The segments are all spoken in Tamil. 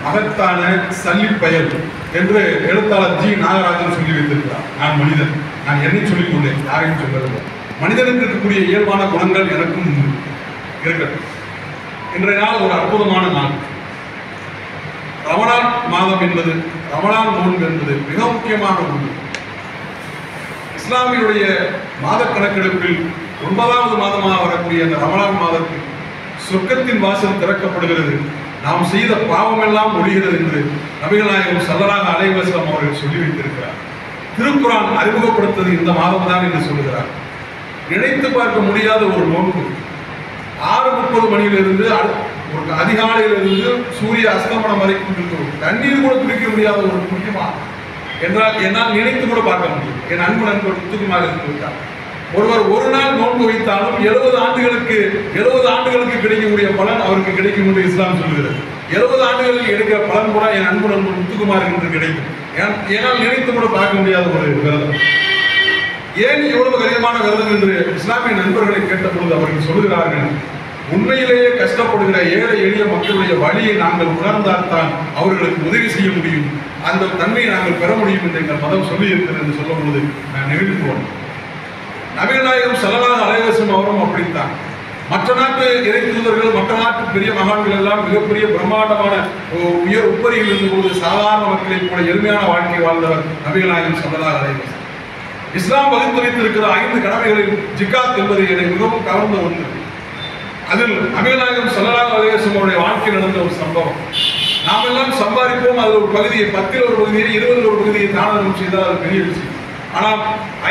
மகத்தான சல்லிப்பயல் என்று எழுத்தாளர் ஜி நாகராஜன் சொல்லி வைத்திருக்கிறார். நான் மனிதன், நான் என்னை சொல்லிக் கொண்டேன், யாரையும் சொல்லவில்லை. மனிதனுக்கு இருக்கக்கூடிய இயல்பான குணங்கள் எனக்கும் இருக்கட்டும். இன்றைய நாள் ஒரு அற்புதமான நாள். ரமலான் மாதம் என்பது, ரமலான் நோன்பு என்பது மிக முக்கியமான ஒன்று. இஸ்லாமியுடைய மாத கணக்கெடுப்பில் 9வது மாதமாக வரக்கூடிய அந்த ரமலான் மாதத்தில் சொர்க்கத்தின் வாசல் திறக்கப்படுகிறது, நாம் செய்த பாவமெல்லாம் ஒழிகிறது என்று நபிகள் நாயகம் ஸல்லல்லாஹு அலைஹி வஸல்லம் அவர்கள் சொல்லி வைத்திருக்கிறார். திருக்குர்ஆன் அறிமுகப்படுத்தது இந்த மாதம் தான் என்று சொல்லுகிறார். நினைத்து பார்க்க முடியாத ஒரு நோன்பு. 6:30 மணியிலிருந்து ஒரு அதிகாலையிலிருந்து சூரிய அஸ்தமனம் வரைக்கும் இருக்கிறோம். தண்ணீர் கூட குடிக்க முடியாத ஒரு முக்கியமாக என்றால் என்னால் நினைத்து கூட பார்க்க முடியும். என் அன்பு நண்பர் முத்துக்குமார் இருந்து விட்டார். ஒருவர் ஒரு நாள் நோன்பு வைத்தாலும் 70 ஆண்டுகளுக்கு கிடைக்கக்கூடிய பலன் அவருக்கு கிடைக்கும் என்று இஸ்லாம் சொல்கிறது. 70 ஆண்டுகளுக்கு எடுக்கிற பலன் கூட என் அன்பு நண்பர் முத்துக்குமார் என்று கிடைக்கும். ஏனால் நினைத்து கூட பார்க்க முடியாத ஒரு விரதம். ஏன் இவ்வளவு கடினமான விரதம் என்று இஸ்லாமிய நண்பர்களை கேட்டபொழுது அவர்கள் சொல்கிறார்கள், உண்மையிலேயே கஷ்டப்படுகிற ஏழை எளிய மக்களுடைய வழியை நாங்கள் உணர்ந்தால்தான் அவர்களுக்கு உதவி செய்ய முடியும், அந்த தன்மையை நாங்கள் பெற முடியும் என்று எங்கள் மதம் சொல்லி இருக்கிறது என்று சொல்லும் பொழுது நான் நினைவுவோம். நபிகள் நாயகம் ஸல்லல்லாஹு அலைஹி வஸல்லம் அவரும் அப்படித்தான். மற்ற நாட்டு இறை தூதர்கள், மற்ற நாட்டு பெரிய மகான்கள் எல்லாம் மிகப்பெரிய பிரம்மாண்டமான உயர் உப்பரியில் இருந்தபோது சாதாரண மக்களை கூட எளிமையான வாழ்க்கை வாழ்ந்தவர் நபிகள் நாயகம் ஸல்லல்லாஹு அலைஹி வஸல்லம். இஸ்லாம் வகுத்து வைத்திருக்கிற 5 கடமைகளில் ஜிகாத் என்பது என்னை மிகவும் கவர்ந்த ஒன்று. அதில் நபிகள் நாயகம் ஸல்லல்லாஹு அலைஹி வஸல்லம் அவருடைய வாழ்க்கை நடந்த ஒரு சம்பவம். நாம் எல்லாம் சம்பாதிப்போம், அதில் ஒரு பகுதியை 10ல் ஒரு பகுதியை 20ல் ஒரு பகுதியை தானம் செய்தால் அது பெரிய விஷயம். ஆனால்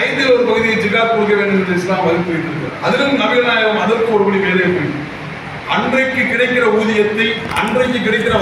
5ல் ஒரு பகுதியை ஜிகாத் கொடுக்க வேண்டும் என்று இஸ்லாம் வகுத்து வைத்திருக்கிறார். அதிலும் நபிகள் நாயகம் அதற்கு ஒருபடி மேலே போய் அன்றைக்கு கிடைக்கிற ஊதியத்தை, அன்றைக்கு கிடைக்கிற